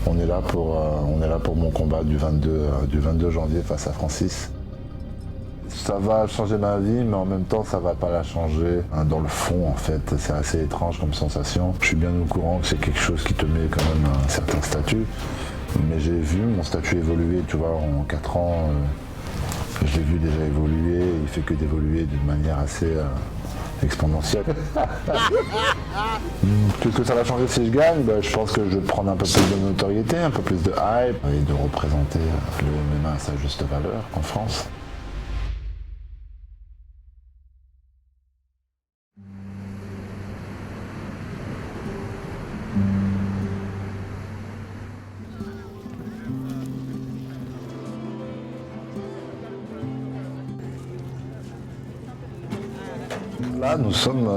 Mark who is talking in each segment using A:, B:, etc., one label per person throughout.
A: On est là pour mon combat du 22 janvier face à Francis. Ça va changer ma vie, mais en même temps, ça va pas la changer. Dans le fond, en fait, c'est assez étrange comme sensation. Je suis bien au courant que c'est quelque chose qui te met quand même un certain statut. Mais j'ai vu mon statut évoluer, tu vois, en 4 ans. Je l'ai vu déjà évoluer. Il fait que d'évoluer d'une manière assez exponentielle. Qu'est-ce que ça va changer si je gagne? Je pense que je vais prendre un peu plus de notoriété, un peu plus de hype et de représenter le MMA à sa juste valeur en France. Là, nous sommes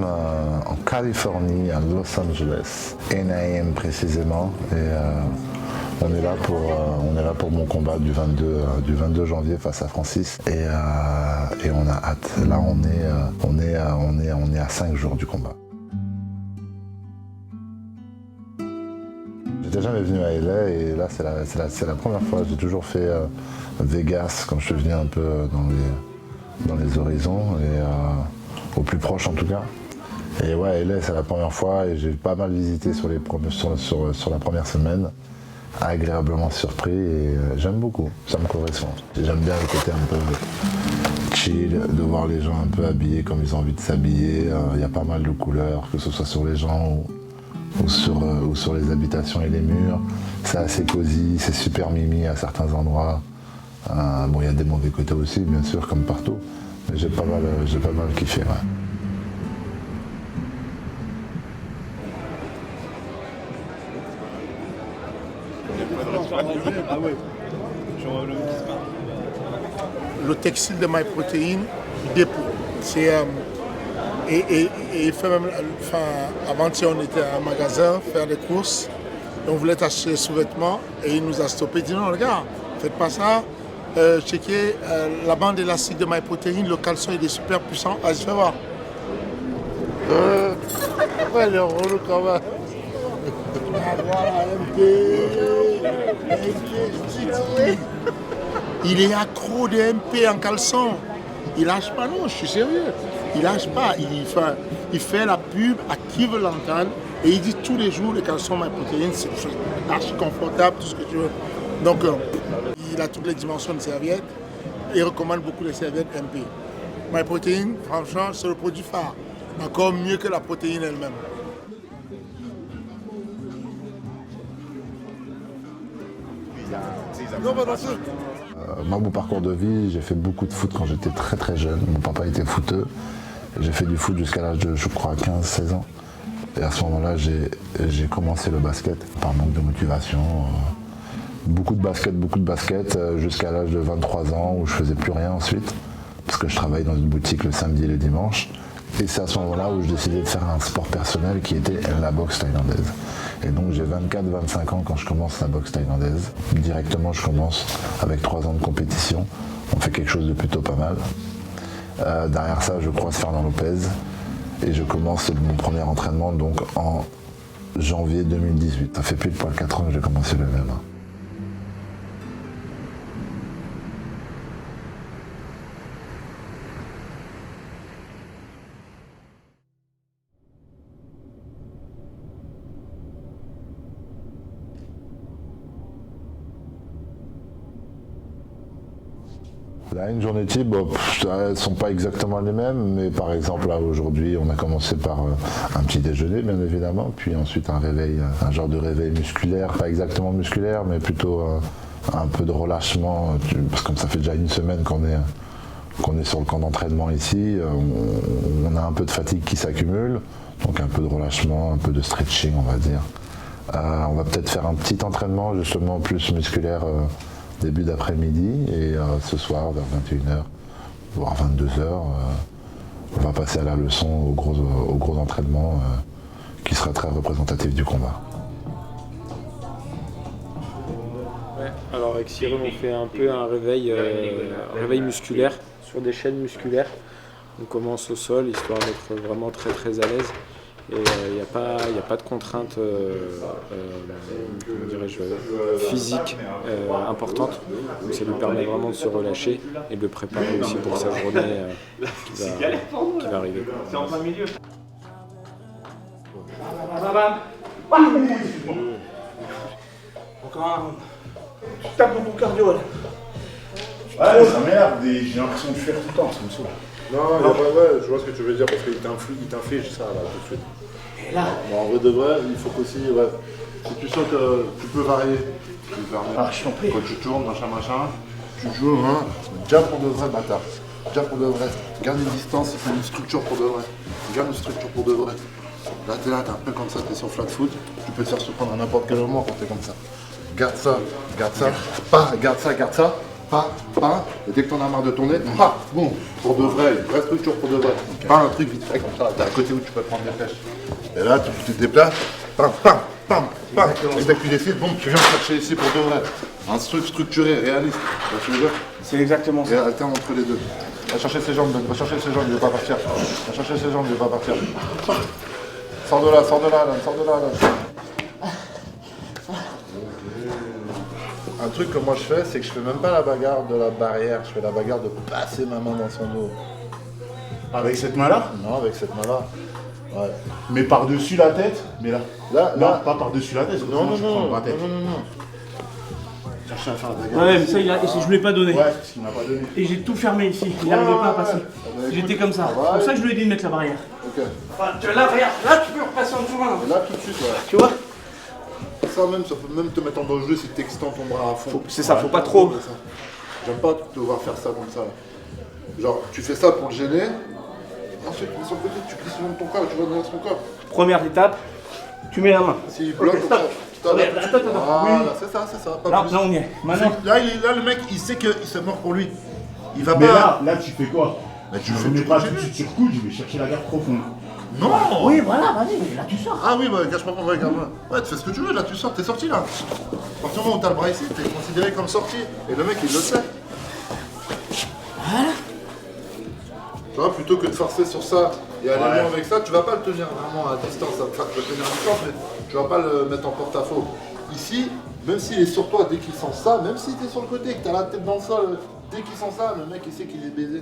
A: en Californie, à Los Angeles, NAM précisément, et on est là pour mon combat du 22 janvier face à Francis, et on a hâte. Là, on est à 5 jours du combat. J'étais jamais venu à LA et là, c'est la première fois. J'ai toujours fait Vegas quand je suis venu un peu dans les horizons, et au plus proche en tout cas. Et ouais, LA c'est la première fois et j'ai pas mal visité sur la première semaine. Agréablement surpris et j'aime beaucoup, ça me correspond. J'aime bien le côté un peu chill, de voir les gens un peu habillés comme ils ont envie de s'habiller. Il y a pas mal de couleurs, que ce soit sur les gens ou sur les habitations et les murs. C'est assez cosy, c'est super mimi à certains endroits. Bon, il y a des mauvais côtés aussi, bien sûr, comme partout. Mais j'ai pas mal kiffé, ouais.
B: Le textile de MyProtein, dépôt. C'est et fait même, avant-hier on était à un magasin faire des courses. Et on voulait acheter des sous-vêtements et il nous a stoppé. Il dit non, regarde, faites pas ça. Checker la bande élastique de MyProtein, le caleçon il est super puissant. Vas-y, fais voir. Ouais, le relou quand même. Voilà, MP. Il est accro de MP en caleçon. Il lâche pas, non, je suis sérieux. Il lâche pas. Il fait la pub à qui veut l'entendre. Et il dit tous les jours, les caleçons MyProtein, c'est archi confortable, tout ce que tu veux. Donc, il a toutes les dimensions de serviettes. Il recommande beaucoup les serviettes MP. MyProtein, franchement, c'est le produit phare. Encore mieux que la protéine elle-même.
A: Moi, mon parcours de vie, j'ai fait beaucoup de foot quand j'étais très très jeune. Mon papa était footeux. J'ai fait du foot jusqu'à l'âge de, je crois, 15-16 ans. Et à ce moment-là, j'ai commencé le basket par manque de motivation. Beaucoup de basket, jusqu'à l'âge de 23 ans où je faisais plus rien ensuite. Parce que je travaillais dans une boutique le samedi et le dimanche. Et c'est à ce moment-là où je décidais de faire un sport personnel qui était la boxe thaïlandaise. Et donc j'ai 24-25 ans quand je commence la boxe thaïlandaise. Directement, je commence avec 3 ans de compétition. On fait quelque chose de plutôt pas mal. Derrière ça, je croise Fernand Lopez et je commence mon premier entraînement donc en janvier 2018. Ça fait pile poil 4 ans que j'ai commencé le MMA. Là, une journée type, elles ne sont pas exactement les mêmes, mais par exemple là aujourd'hui on a commencé par un petit déjeuner bien évidemment, puis ensuite un réveil, un genre de réveil musculaire, pas exactement musculaire, mais plutôt un peu de relâchement, parce que comme ça fait déjà une semaine qu'on est sur le camp d'entraînement ici, on a un peu de fatigue qui s'accumule, donc un peu de relâchement, un peu de stretching on va dire. On va peut-être faire un petit entraînement justement plus musculaire début d'après-midi et ce soir vers 21h, voire 22h, on va passer à la leçon au gros entraînement qui sera très représentatif du combat.
C: Ouais, alors avec Cyril on fait un peu un réveil musculaire sur des chaînes musculaires. On commence au sol histoire d'être vraiment très très à l'aise Et il n'y a pas de contrainte comment dirais-je, physique importante. Donc ça lui permet vraiment de se relâcher et de le préparer aussi pour sa journée qui va arriver.
D: C'est en plein milieu.
E: Encore un. Tu tapes dans ton cardio là.
F: Ouais, ça m'énerve, j'ai l'impression de fuir tout le temps, ça me saoule.
G: Non, ouais, je vois ce que tu veux dire parce qu'il t'inflige ça là tout de suite.
E: Et là.
G: Bon, en vrai de vrai, il faut qu'aussi, ouais, si tu sens que tu peux varier, tu peux permettre.
F: Ah, je t'en prie.
G: Quand tu tournes, machin, tu joues, hein, déjà pour de vrai, bâtard. Déjà pour de vrai. Garde une distance, il faut une structure pour de vrai. Garde une structure pour de vrai. Là, t'es un peu comme ça, t'es sur flat foot, tu peux te faire surprendre à n'importe quel moment quand t'es comme ça. Garde ça, pas, garde ça, pas, et dès que t'en as marre de tourner, pas, bon, pour de vrai, une vraie structure pour de vrai. Pas un truc vite fait comme ça, t'es à côté où tu peux prendre des flèches. Et là, tu te déplaces, pam, et dès que tu décides, bon, tu viens chercher ici pour de vrai. Un truc structuré, réaliste, tu vois ce que je veux dire ?
E: C'est exactement ça.
G: Et alterne entre les deux. Va chercher ses jambes, Ben, va chercher ses jambes, il ne veut pas partir. Va chercher ses jambes, il ne veut pas partir. Sors de là, Dan. Un truc que moi je fais, c'est que je fais même pas la bagarre de la barrière, je fais la bagarre de passer ma main dans son dos.
F: Avec cette main-là?
G: Non, avec cette main-là. Ouais.
F: Mais par-dessus la tête? Mais là?
G: Là,
F: Non, pas par-dessus la tête.
G: non.
F: La tête.
G: Non. Chercher à faire la bagarre.
E: Ouais, mais ça, je lui ai pas donné.
F: Ouais, parce qu'il m'a pas donné.
E: Et j'ai tout fermé ici. Il n'arrivait pas à passer. J'étais comme ça. C'est pour ça que je lui ai dit de mettre la barrière.
G: Ok.
E: Enfin, tu vois, là, regarde. Là, tu peux repasser en dessous. Là.
G: Et là, tout de suite, ouais.
E: Tu vois?
G: Ça peut même te mettre en danger si tu extends ton bras à fond.
E: C'est ça, faut pas trop.
G: J'aime pas te voir faire ça comme ça. Là. Genre, tu fais ça pour le gêner. Ensuite, sur le côté, tu glisses le long de ton corps, tu vas dans son corps.
E: Première étape, tu mets la main.
G: S'il bloque,
E: Ok,
G: comme
E: stop.
G: ça.
E: Attends.
G: Voilà,
E: Oui.
G: c'est ça. Pas
E: Là,
G: plus.
E: là, on y est. Maintenant.
F: Là, le mec, il sait qu'il se mord pour lui. Il va
G: Mais
F: pas. Là, tu fais quoi?
G: Mais tu
F: Je
G: fais
F: ne mets
G: du
F: pas
G: gêner.
F: tout de suite sur coude, je vais chercher la garde profonde.
G: Non.
E: Oui, voilà, vas-y, mais là, tu sors.
G: Ah oui, bah, gâche pas, regarde-moi. Ouais, tu fais ce que tu veux, là, tu sors, t'es sorti, là. À partir du moment où t'as le bras ici, t'es considéré comme sorti. Et le mec, il le sait.
E: Voilà.
G: Tu vois, plutôt que de forcer sur ça et aller loin avec ça, tu vas pas le tenir vraiment à distance. Enfin, tu vas le tenir à distance, mais tu vas pas le mettre en porte-à-faux. Ici, même s'il est sur toi, dès qu'il sent ça, même si t'es sur le côté, que t'as la tête dans le sol, dès qu'il sent ça, le mec, il sait qu'il est baisé.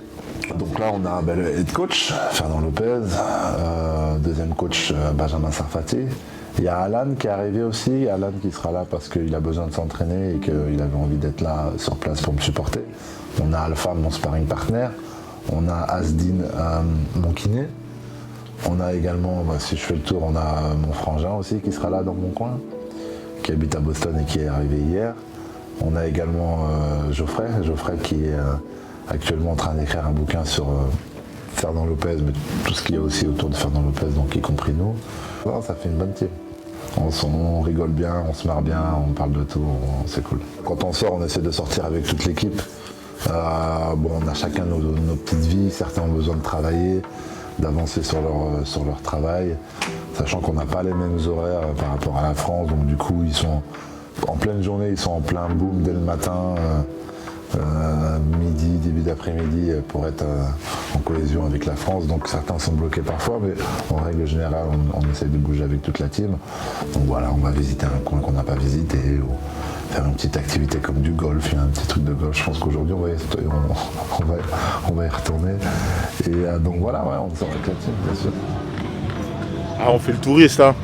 A: Donc là, on a le head coach, Fernand Lopez, deuxième coach, Benjamin Sarfati. Il y a Alan qui est arrivé aussi, Alan qui sera là parce qu'il a besoin de s'entraîner et qu'il avait envie d'être là sur place pour me supporter. On a Alpha, mon sparring partner. On a Asdin, mon kiné. On a également, si je fais le tour, on a mon frangin aussi qui sera là dans mon coin, qui habite à Boston et qui est arrivé hier. On a également Geoffrey qui est actuellement en train d'écrire un bouquin sur Fernand Lopez, mais tout ce qu'il y a aussi autour de Fernand Lopez, donc y compris nous. Voilà, ça fait une bonne team. On rigole bien, on se marre bien, on parle de tout, c'est cool. Quand on sort, on essaie de sortir avec toute l'équipe. On a chacun nos petites vies, certains ont besoin de travailler, d'avancer sur leur travail, sachant qu'on n'a pas les mêmes horaires par rapport à la France, donc du coup ils sont en pleine journée, ils sont en plein boom dès le matin, midi, début d'après-midi pour être en cohésion avec la France, donc certains sont bloqués parfois, mais en règle générale on essaye de bouger avec toute la team. Donc voilà, on va visiter un coin qu'on n'a pas visité, ou faire une petite activité comme du golf, il y a un petit truc de golf, je pense qu'aujourd'hui on va y retourner. Et donc voilà, ouais, on sort avec la team, bien sûr.
F: Ah, on fait le touriste là.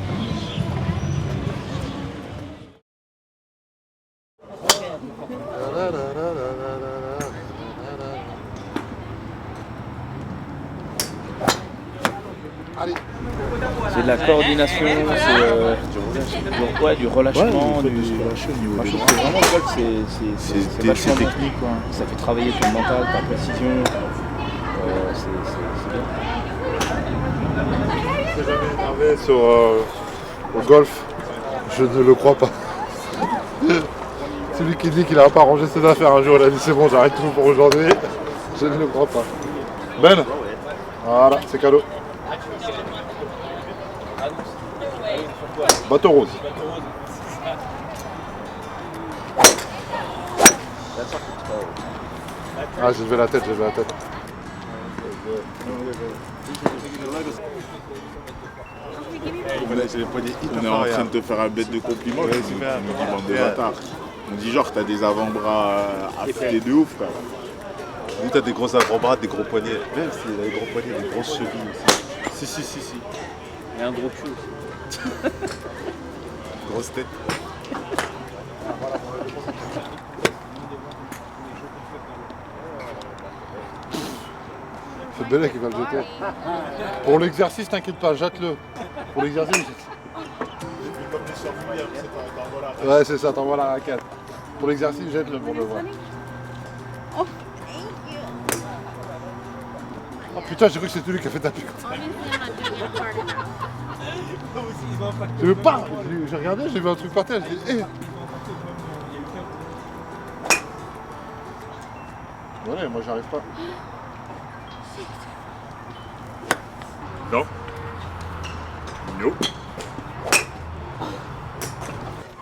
H: C'est de la coordination, c'est du relâchement, du... Moi, je trouve que vraiment le golf c'est vachement bon.
F: Technique quoi.
H: Ça fait travailler ton mental, ta précision, c'est bien.
G: Je t'ai jamais énervé sur au golf, je ne le crois pas. Celui qui dit qu'il n'a pas rangé ses affaires un jour, il a dit c'est bon, j'arrête tout pour aujourd'hui. Je ne le crois pas. Ben, voilà, c'est cadeau. Bateau rose. Ah, j'ai levé la tête,
F: On est en train de te faire un bête de compliments. Tu nous dis bande de bâtards. On dit genre t'as des avant-bras affûtés de ouf, quoi.
G: Lui, t'as des gros avant-bras, des gros poignets. Même s'il a des gros poignets, des grosses chevilles aussi. Si.
E: Et un gros cul aussi.
G: Grosse tête. C'est Belek qui va le jeter. Pour l'exercice, t'inquiète pas, jette-le. Pour l'exercice. Ouais, c'est ça, t'envoies la raquette. Pour l'exercice, jette-le pour le voir. Oh putain, j'ai cru que c'était lui qui a fait taper. Je veux pas. J'ai regardé, j'ai vu un truc par terre, j'ai dit hé. Voilà, moi j'arrive pas.
F: Non. No.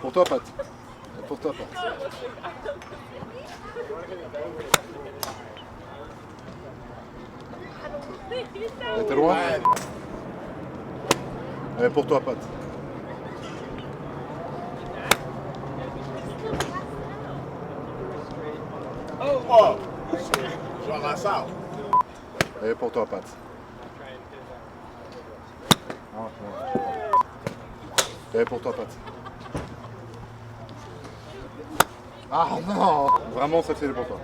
G: Pour toi, Pat. Pour toi, Pat. T'es loin? Pour toi, Pat.
F: Oh. Genre à ça.
G: Pour toi, Pat. Pour toi, Pat. Ah non! Vraiment, celle-ci, elle est pour toi.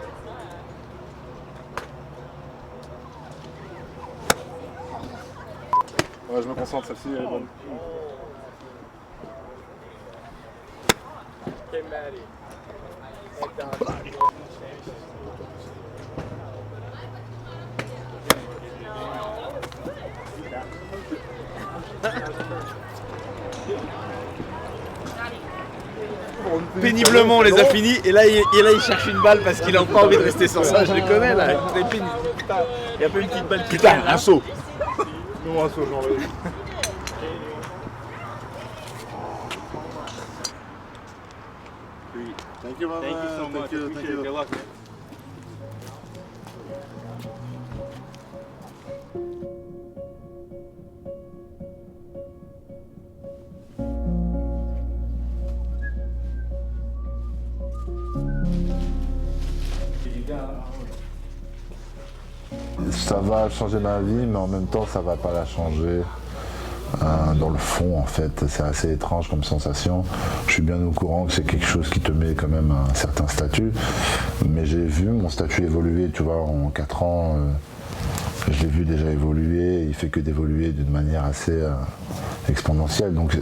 G: Ouais, je me concentre, celle-ci, elle est bonne.
H: Péniblement, on les a finis et là il cherche une balle parce qu'il a pas envie de rester sans ça. Je les connais là. Il y a pas une petite balle qui
F: Putain, un saut.
G: Non, un saut, j'en veux.
F: Thank you, man.
E: Thank you so much. Appreciate it. Good luck, man.
A: Ça va changer ma vie, mais en même temps, ça va pas la changer. Dans le fond, en fait, c'est assez étrange comme sensation. Je suis bien au courant que c'est quelque chose qui te met quand même un certain statut, mais j'ai vu mon statut évoluer, tu vois, en 4 ans. Je l'ai vu déjà évoluer, il fait que d'évoluer d'une manière assez exponentielle, donc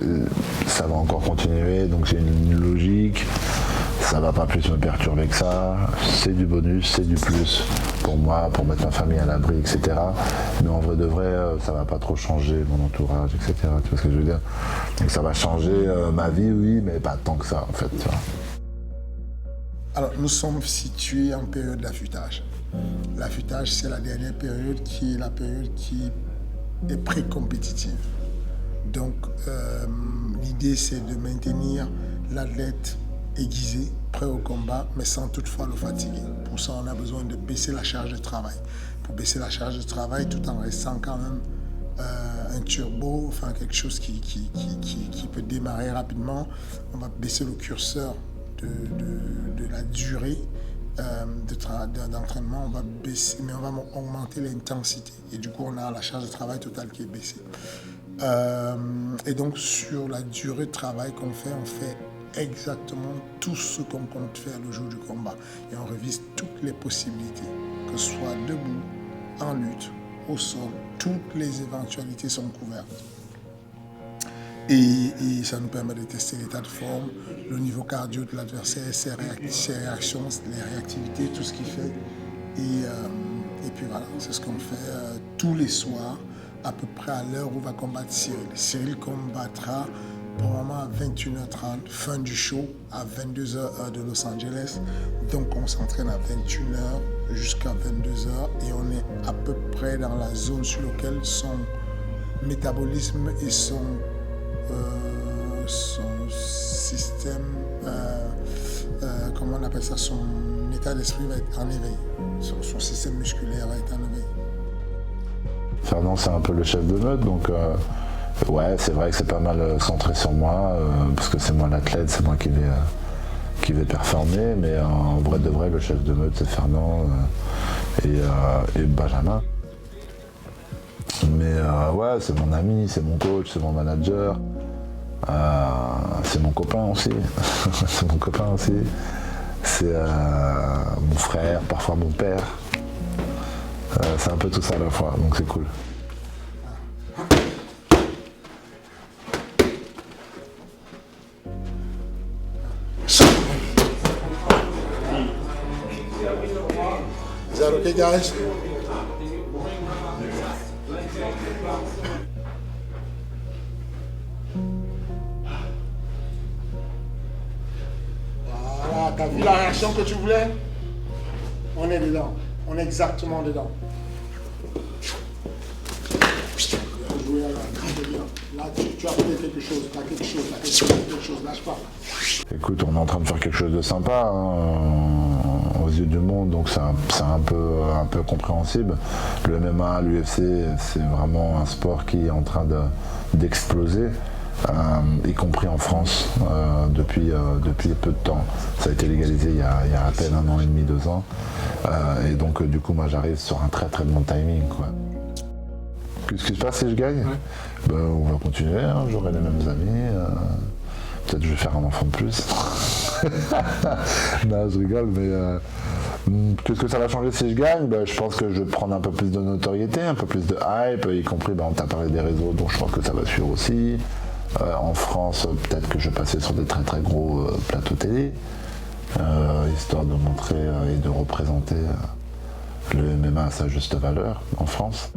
A: ça va encore continuer, donc c'est une logique. Ça va pas plus me perturber que ça, c'est du bonus, c'est du plus pour moi, pour mettre ma famille à l'abri, etc. Mais en vrai de vrai, ça va pas trop changer mon entourage, etc. Tu vois ce que je veux dire? Donc ça va changer ma vie, oui, mais pas tant que ça, en fait. Tu vois.
B: Alors, nous sommes situés en période d'affûtage. L'affûtage, c'est la dernière période qui est la période qui est pré-compétitive. Donc, l'idée, c'est de maintenir l'athlète aiguisé, prêt au combat, mais sans toutefois le fatiguer. Pour ça, on a besoin de baisser la charge de travail. Pour baisser la charge de travail, tout en restant quand même un turbo, enfin quelque chose qui peut démarrer rapidement, on va baisser le curseur de la durée d'entraînement, on va baisser, mais on va augmenter l'intensité. Et du coup, on a la charge de travail totale qui est baissée. Et donc, sur la durée de travail qu'on fait, on fait exactement tout ce qu'on compte faire le jour du combat. Et on revise toutes les possibilités, que ce soit debout, en lutte, au sol, toutes les éventualités sont couvertes. Et ça nous permet de tester l'état de forme, le niveau cardio de l'adversaire, ses réactions, les réactivités, tout ce qu'il fait. Et puis voilà, c'est ce qu'on fait tous les soirs, à peu près à l'heure où va combattre Cyril. Cyril combattra probablement à 21h30, fin du show, à 22h heure de Los Angeles. Donc on s'entraîne à 21h jusqu'à 22h et on est à peu près dans la zone sur laquelle son métabolisme et son système, comment on appelle ça, son état d'esprit va être en éveil. Son système musculaire va être en éveil.
A: Fernand, c'est un peu le chef de meute, donc ouais, c'est vrai que c'est pas mal centré sur moi, parce que c'est moi l'athlète, c'est moi qui vais performer, mais en vrai de vrai, le chef de meute, c'est Fernand et Benjamin. Mais ouais, c'est mon ami, c'est mon coach, c'est mon manager, c'est mon copain aussi, c'est mon copain aussi, c'est mon frère, parfois mon père. C'est un peu tout ça à la fois, donc c'est cool.
B: Is that okay, guys? Voilà, t'as vu la réaction que tu voulais? On est dedans. On est exactement dedans. Jouer très bien. Là, tu as fait quelque chose, tu as quelque chose, lâche pas.
A: Écoute, on est en train de faire quelque chose de sympa hein, aux yeux du monde, donc c'est un peu compréhensible. Le MMA, l'UFC, c'est vraiment un sport qui est en train d'exploser, y compris en France depuis peu de temps. Ça a été légalisé il y a à peine 1 an et demi, 2 ans. Et donc du coup, moi j'arrive sur un très très bon timing, quoi. Qu'est-ce qui se passe si je gagne? Ben, on va continuer, hein, j'aurai les mêmes amis. Peut-être que je vais faire un enfant de plus. Non, je rigole, mais qu'est-ce que ça va changer si je gagne? Ben, je pense que je vais prendre un peu plus de notoriété, un peu plus de hype, y compris, on t'a parlé des réseaux, donc je pense que ça va suivre aussi. En France, peut-être que je vais passer sur des très très gros plateaux télé, histoire de montrer et de représenter le MMA à sa juste valeur en France.